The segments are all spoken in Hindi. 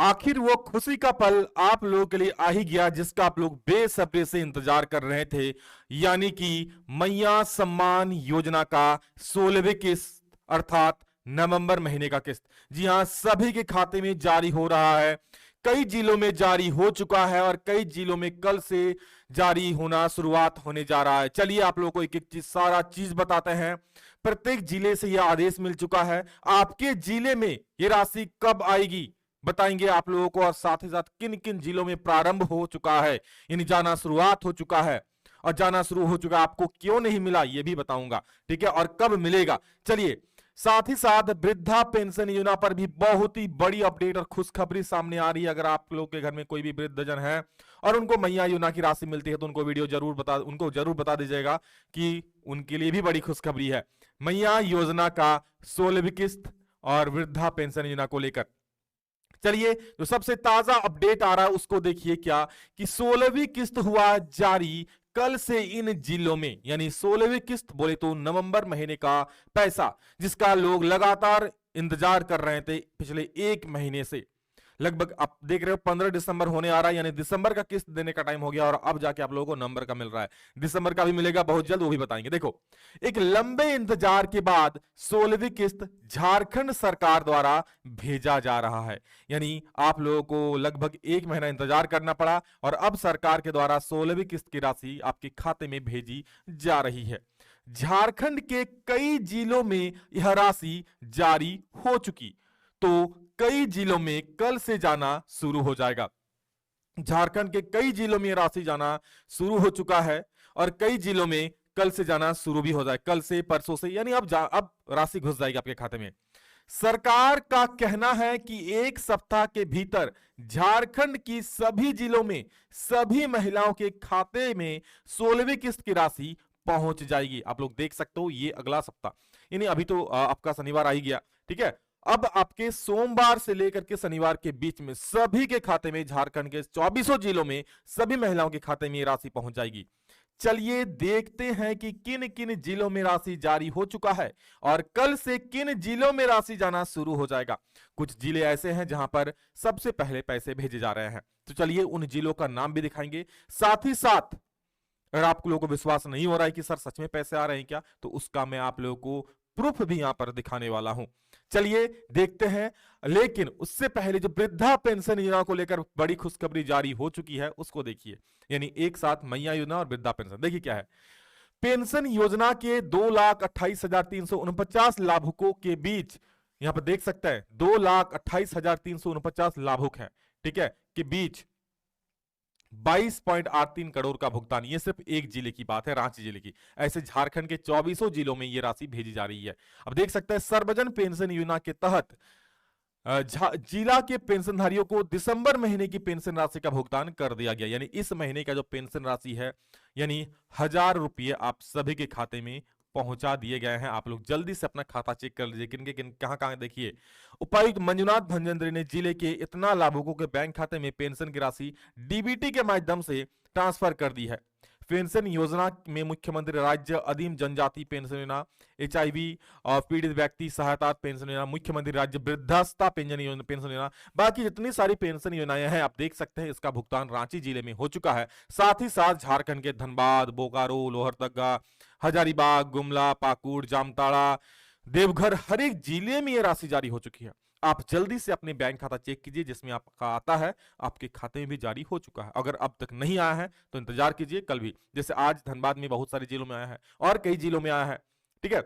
आखिर वो खुशी का पल आप लोगों के लिए आ ही गया जिसका आप लोग बेसब्री से इंतजार कर रहे थे, यानी कि मैया सम्मान योजना का 16वीं किस्त अर्थात नवंबर महीने का किस्त। जी हां, सभी के खाते में जारी हो रहा है। कई जिलों में जारी हो चुका है और कई जिलों में कल से जारी होना शुरुआत होने जा रहा है। चलिए आप लोगों को एक एक चीज सारा चीज बताते हैं। प्रत्येक जिले से यह आदेश मिल चुका है। आपके जिले में ये राशि कब आएगी बताएंगे आप लोगों को, और साथ ही साथ किन किन जिलों में प्रारंभ हो चुका है, यानी जाना शुरुआत हो चुका है, और जाना शुरू हो चुका है आपको क्यों नहीं मिला ये भी बताऊंगा, ठीक है, और कब मिलेगा। चलिए, साथ ही साथ वृद्धा पेंशन योजना पर भी बहुत ही बड़ी अपडेट और खुशखबरी सामने आ रही है। अगर आप लोग के घर में कोई भी वृद्धजन है और उनको मैया योजना की राशि मिलती है तो उनको जरूर बता दीजिएगा कि उनके लिए भी बड़ी खुशखबरी है। मैया योजना का 16वीं किस्त और वृद्धा पेंशन योजना को लेकर चलिए जो सबसे ताजा अपडेट आ रहा है उसको देखिए, क्या कि 16वीं किस्त हुआ जारी कल से इन जिलों में, यानी 16वीं किस्त बोले तो नवंबर महीने का पैसा जिसका लोग लगातार इंतजार कर रहे थे पिछले एक महीने से। लगभग आप देख रहे हो 15 दिसंबर होने आ रहा है, यानी दिसंबर का किस्त देने का टाइम हो गया और अब जाके आप लोगों को नंबर का मिल रहा है। दिसंबर का भी मिलेगा बहुत जल्द, वो भी बताएंगे। देखो, एक लंबे इंतजार के बाद 16वीं किस्त झारखंड सरकार द्वारा भेजा जा रहा है, यानी आप लोगों को लगभग एक महीना इंतजार करना पड़ा और अब सरकार के द्वारा 16वीं किस्त की राशि आपके खाते में भेजी जा रही है। झारखंड के कई जिलों में यह राशि जारी हो चुकी, तो कई जिलों में कल से जाना शुरू हो जाएगा। झारखंड के कई जिलों में राशि जाना शुरू हो चुका है और कई जिलों में कल से जाना शुरू भी हो जाए, कल से परसों से, यानी अब राशि घुस जाएगी आपके खाते में। सरकार का कहना है कि एक सप्ताह के भीतर झारखंड की सभी जिलों में सभी महिलाओं के खाते में 16वीं किस्त की राशि पहुंच जाएगी। आप लोग देख सकते हो ये अगला सप्ताह, यानी अभी तो आपका शनिवार आ ही गया, ठीक है। अब आपके सोमवार से लेकर के शनिवार के बीच में सभी के खाते में, झारखंड के 24 जिलों में सभी महिलाओं के खाते में राशि पहुंच जाएगी। चलिए देखते हैं कि किन किन जिलों में राशि जारी हो चुका है और कल से किन जिलों में राशि जाना शुरू हो जाएगा। कुछ जिले ऐसे हैं जहां पर सबसे पहले पैसे भेजे जा रहे हैं, तो चलिए उन जिलों का नाम भी दिखाएंगे। साथ ही साथ अगर आप लोगों को विश्वास नहीं हो रहा है कि सर सच में पैसे आ रहे हैं क्या, तो उसका मैं आप लोगों को प्रूफ भी यहां पर दिखाने वाला हूं। चलिए देखते हैं, लेकिन उससे पहले जो वृद्धा पेंशन योजना को लेकर बड़ी खुशखबरी जारी हो चुकी है उसको देखिए, यानी एक साथ मैया योजना और वृद्धा पेंशन। देखिए क्या है, पेंशन योजना के 2,28,349 लाभुकों के बीच, यहां पर देख सकते हैं 2,28,349 लाभुक हैं, ठीक है, के बीच 22.83 करोड़ का भुगतान। ये सिर्फ एक जिले की बात है, रांची जिले की। ऐसे झारखंड के 24 जिलों में ये राशि भेजी जा रही है। अब देख सकते हैं सर्वजन पेंशन योजना के तहत जिला के पेंशनधारियों को दिसंबर महीने की पेंशन राशि का भुगतान कर दिया गया, यानी इस महीने का जो पेंशन राशि है, यानी 1,000 रुपये आप सभी के खाते में पहुंचा दिए गए हैं। आप लोग जल्दी से अपना खाता चेक कर लीजिए किन के कहां कहां। देखिए, उपायुक्त मंजुनाथ भंजंत्री ने जिले के इतना लाभुकों के बैंक खाते में पेंशन की राशि डीबीटी के माध्यम से ट्रांसफर कर दी है। पेंशन योजना में मुख्यमंत्री राज्य अधीन जनजाति पेंशन योजना, एचआईवी और पीड़ित व्यक्ति सहायता पेंशन योजना, मुख्यमंत्री राज्य वृद्धावस्था पेंशन योजना, बाकी जितनी सारी पेंशन योजनाएं हैं आप देख सकते हैं, इसका भुगतान रांची जिले में हो चुका है। साथ ही साथ झारखंड के धनबाद, बोकारो, लोहरदगा, हजारीबाग, गुमला, पाकुड़, जामताड़ा, देवघर, हर एक जिले में यह राशि जारी हो चुकी है। आप जल्दी से अपने बैंक खाता चेक कीजिए, जिसमें आपका आता है आपके खाते में भी जारी हो चुका है। अगर अब तक नहीं आया है तो इंतजार कीजिए, कल भी, जैसे आज धनबाद में बहुत सारे जिलों में आया है और कई जिलों में आया है, ठीक है,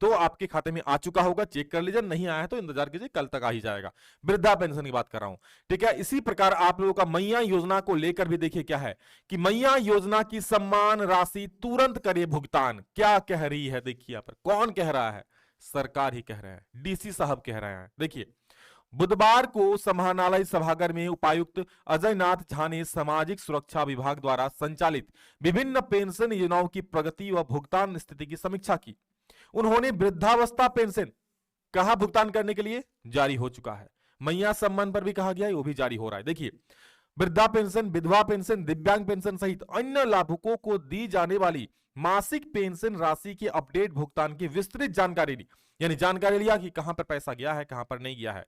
तो आपके खाते में आ चुका होगा, चेक कर लीजिए। नहीं आया है तो इंतजार कीजिए, कल तक आ ही जाएगा। वृद्धा पेंशन की बात कर रहा हूं, ठीक है। इसी प्रकार आप लोगों का मैया योजना को लेकर भी देखिए क्या है कि मैया योजना की सम्मान राशि तुरंत करे भुगतान। क्या कह रही है, देखिए यहां पर कौन कह रहा है, सरकार ही कह रहा है, डीसी साहब कह रहे हैं। देखिए, बुधवार को समाहरणालय सभागार में उपायुक्त अजय नाथ झा ने सामाजिक सुरक्षा विभाग द्वारा संचालित विभिन्न पेंशन योजनाओं की प्रगति व भुगतान स्थिति की समीक्षा की। उन्होंने वृद्धावस्था पेंशन कहा भुगतान करने के लिए जारी हो चुका है, मैया सम्मान पर भी कहा गया है, वो भी जारी हो रहा है। देखिए, वृद्धा पेंशन, विधवा पेंशन, दिव्यांग पेंशन सहित अन्य लाभुकों को दी जाने वाली मासिक पेंशन राशि के अपडेट भुगतान की विस्तृत जानकारी ली, यानी जानकारी लिया कि कहां पर पैसा गया है, कहां पर नहीं गया है।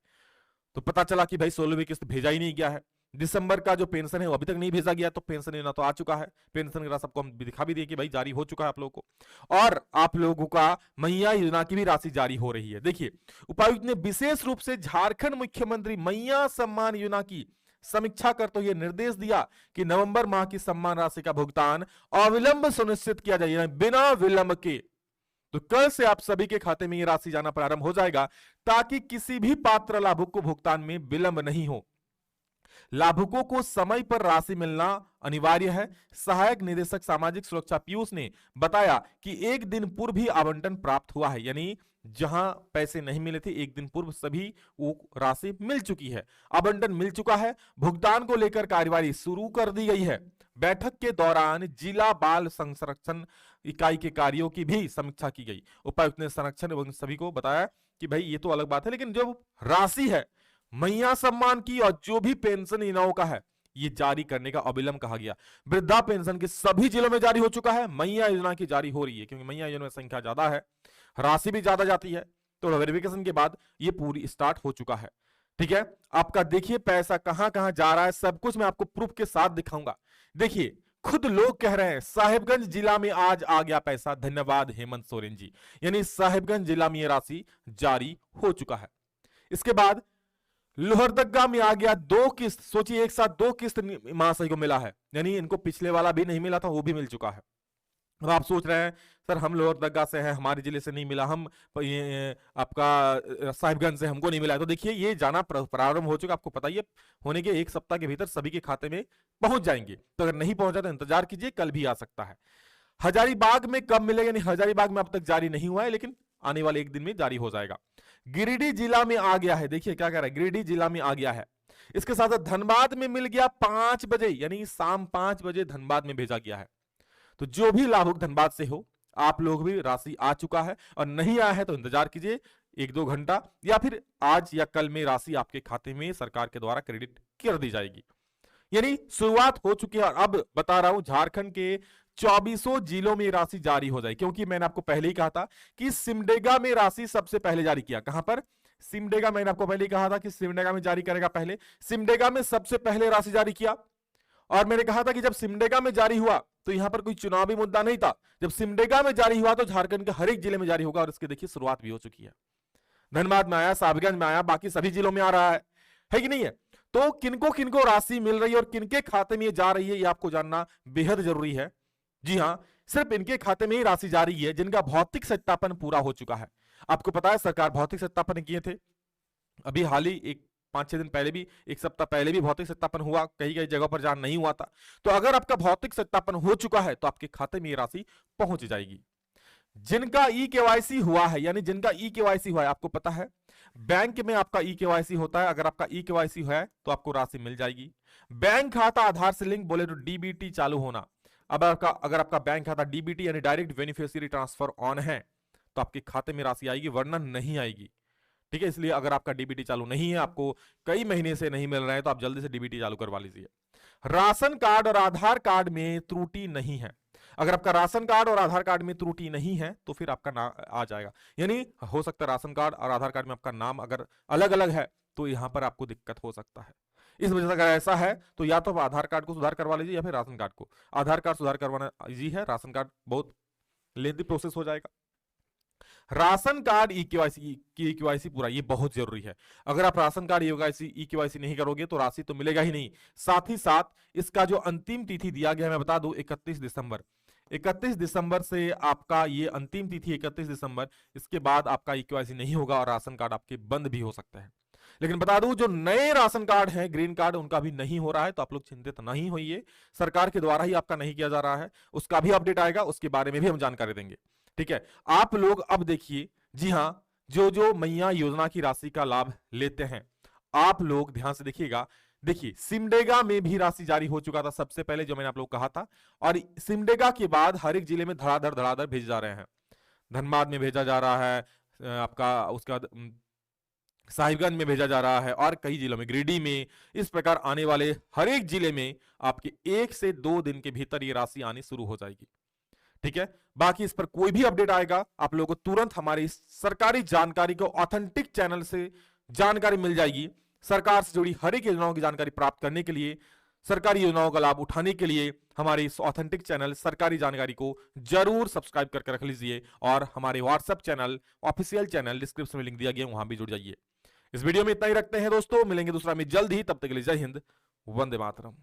तो पता चला कि भाई 16वीं किस्त भेजा ही नहीं गया है। दिसंबर का जो पेंशन है वो अभी तक नहीं भेजा गया, तो पेंशन योजना तो आ चुका है, पेंशन की राशि सबको हम दिखा भी दिए कि भाई जारी हो चुका है आप लोगों को। और आप लोगों का मैया योजना की भी राशि जारी हो रही है। देखिए, उपायुक्त ने विशेष रूप से झारखंड मुख्यमंत्री मैया सम्मान योजना की समीक्षा करते हुए निर्देश दिया कि नवंबर माह की सम्मान राशि का भुगतान अविलंब सुनिश्चित किया जाए, बिना विलंब के। तो कल से आप सभी के खाते में ये राशि जाना प्रारंभ हो जाएगा, ताकि किसी भी पात्र लाभुक को भुगतान में विलंब नहीं हो। लाभुकों को समय पर राशि मिलना अनिवार्य है। सहायक निदेशक सामाजिक सुरक्षा पीयूष ने बताया कि एक दिन पूर्व ही आवंटन प्राप्त हुआ है, यानी जहां पैसे नहीं मिले थे एक दिन पूर्व सभी वो राशि मिल चुकी है, आवंटन मिल चुका है। भुगतान को लेकर कार्यवाही शुरू कर दी गई है। बैठक के दौरान जिला बाल संरक्षण इकाई के कार्यों की भी समीक्षा की गई। उपायुक्त ने संरक्षण एवं सभी को बताया कि भाई ये तो अलग बात है, लेकिन जो राशि है मैया सम्मान की और जो भी पेंशन योजनाओं का है, ये जारी करने का अविलंब कहा गया। वृद्धा पेंशन के सभी जिलों में जारी हो चुका है, मैया योजना की जारी हो रही है, क्योंकि मैया योजना में संख्या ज्यादा है, राशि भी ज्यादा जाती है, तो वेरिफिकेशन के बाद ये पूरी स्टार्ट हो चुका है। ठीक है, आपका देखिए पैसा कहां कहां जा रहा है, सब कुछ मैं आपको प्रूफ के साथ दिखाऊंगा। देखिए, खुद लोग कह रहे हैं साहिबगंज जिला में आज आ गया पैसा, धन्यवाद हेमंत सोरेन जी, यानी साहिबगंज जिला में यह राशि जारी हो चुका है। इसके बाद लोहरदगा में आ गया 2 किस्त, सोचिए एक साथ 2 किस्त महाशय को मिला है, यानी इनको पिछले वाला भी नहीं मिला था, वो भी मिल चुका है। अब आप सोच रहे हैं सर हम लोहरदगा से हैं, हमारे जिले से नहीं मिला, हम आपका साहिबगंज से हमको नहीं मिला। तो देखिए ये जाना प्रारंभ हो चुका, आपको पता ही है, होने के 1 सप्ताह के भीतर सभी के खाते में पहुंच जाएंगे। तो अगर नहीं पहुंचा तो इंतजार कीजिए, कल भी आ सकता है। हजारीबाग में कब मिलेगा, यानी हजारीबाग में अब तक जारी नहीं हुआ है, लेकिन आने वाले 1 दिन में जारी हो जाएगा। गिरिडीह जिला में आ गया है, देखिए क्या कह रहा है, गिरिडीह जिला में आ गया है। इसके साथ साथ धनबाद में मिल गया 5 बजे, यानी शाम 5 बजे धनबाद में भेजा गया है। तो जो भी लाभुक धनबाद से हो, आप लोग भी राशि आ चुका है, और नहीं आया है तो इंतजार कीजिए 1-2 घंटा, या फिर आज या कल में राशि आपके खाते में सरकार के द्वारा क्रेडिट कर दी जाएगी। यानी शुरुआत हो चुकी है। और अब बता रहा हूं झारखंड के 24 जिलों में राशि जारी हो जाए, क्योंकि मैंने आपको पहले ही कहा था कि सिमडेगा में राशि सबसे पहले जारी किया। कहां पर? सिमडेगा। मैंने आपको पहले ही कहा था कि सिमडेगा में जारी करेगा पहले, सिमडेगा में सबसे पहले राशि जारी किया। और मैंने कहा था कि जब सिमडेगा में जारी हुआ तो यहां पर कोई चुनावी मुद्दा नहीं था, जब सिमडेगा में जारी हुआ तो झारखंड के हर एक जिले में जारी होगा। और इसकी देखिए शुरुआत भी हो चुकी है, धनबाद में आया, साहिबगंज में आया, बाकी सभी जिलों में आ रहा है कि नहीं है? तो किनको किनको राशि मिल रही है और किनके खाते में ये जा रही है, ये आपको जानना बेहद जरूरी है। जी हां, सिर्फ इनके खाते में ही राशि जा रही है जिनका भौतिक सत्यापन पूरा हो चुका है। आपको पता है सरकार भौतिक सत्यापन किए थे, अभी हाल ही 5-6 दिन पहले भी, 1 सप्ताह पहले भी भौतिक सत्यापन हुआ, कई कई जगहों पर जहां नहीं हुआ था। तो अगर आपका भौतिक सत्यापन हो चुका है तो आपके खाते में ये राशि पहुंच जाएगी। जिनका ई केवाईसी हुआ है, यानी जिनका ई केवाईसी हुआ है, आपको पता है बैंक में आपका ई केवाईसी होता है, अगर आपका ई केवाईसी है तो आपको राशि मिल जाएगी। बैंक खाता आधार से लिंक बोले तो डीबीटी चालू होना। अब अगर आपका बैंक खाता डीबीटी यानी डायरेक्ट बेनिफिशियरी ट्रांसफर ऑन है तो आपके खाते में राशि आएगी, वरना नहीं आएगी। ठीक है, इसलिए अगर आपका डीबीटी चालू नहीं है, आपको कई महीने से नहीं मिल रहा है, तो आप जल्दी से डीबीटी चालू करवा लीजिए। राशन कार्ड और आधार कार्ड में त्रुटि नहीं है। अगर आपका राशन कार्ड और आधार कार्ड में त्रुटि नहीं है तो फिर आपका नाम आ जाएगा। यानी हो सकता है राशन कार्ड और आधार कार्ड में आपका नाम अगर अलग अलग है तो यहां पर आपको दिक्कत हो सकता है। इस वजह से अगर ऐसा है तो या तो आप आधार कार्ड को सुधार करवा लीजिए या फिर राशन कार्ड को। आधार कार्ड सुधार करवाना इजी है, राशन कार्ड बहुत लेंथी प्रोसेस हो जाएगा। राशन कार्ड ई केवाईसी पूरा, ये बहुत जरूरी है। अगर आप राशन कार्ड ई केवाईसी नहीं करोगे तो राशि तो मिलेगा ही नहीं। साथ ही साथ इसका जो अंतिम तिथि दिया गया है, मैं बता दूं 31 दिसंबर। 31 दिसंबर से आपका ये अंतिम तिथि 31 दिसंबर, इसके बाद आपका ई केवाईसी नहीं होगा और राशन कार्ड आपके बंद भी हो सकते हैं। लेकिन बता दूं जो नए राशन कार्ड हैं, ग्रीन कार्ड, उनका भी नहीं हो रहा है, तो आप लोग चिंतित नहीं होइए, सरकार के द्वारा ही आपका नहीं किया जा रहा है। उसका भी अपडेट आएगा, उसके बारे में भी हम जानकारी देंगे। ठीक है, आप लोग अब देखिए, जी हां, जो मैया योजना की राशि का लाभ लेते हैं, आप लोग ध्यान से देखिएगा। देखिए सिमडेगा में भी राशि जारी हो चुका था सबसे पहले, जो मैंने आप लोग कहा था, और सिमडेगा के बाद हर एक जिले में धड़ाधड़ भेजे जा रहे हैं। धनबाद में भेजा जा रहा है, आपका उसका साहिबगंज में भेजा जा रहा है, और कई जिलों में, गिरिडीह में। इस प्रकार आने वाले हर एक जिले में आपके 1 से 2 दिन के भीतर ये राशि आनी शुरू हो जाएगी। ठीक है, बाकी इस पर कोई भी अपडेट आएगा आप लोगों को तुरंत हमारी सरकारी जानकारी को ऑथेंटिक चैनल से जानकारी मिल जाएगी। सरकार से जुड़ी हर एक योजनाओं की जानकारी प्राप्त करने के लिए, सरकारी योजनाओं का लाभ उठाने के लिए हमारे इस ऑथेंटिक चैनल सरकारी जानकारी को जरूर सब्सक्राइब करके रख लीजिए और हमारे WhatsApp channel, official channel description में लिंक दिया गया, वहां भी जुड़ जाइए। इस वीडियो में इतना ही रखते हैं दोस्तों, मिलेंगे दूसरा में जल्द ही, तब तक के लिए जय हिंद, वंदे मातरम।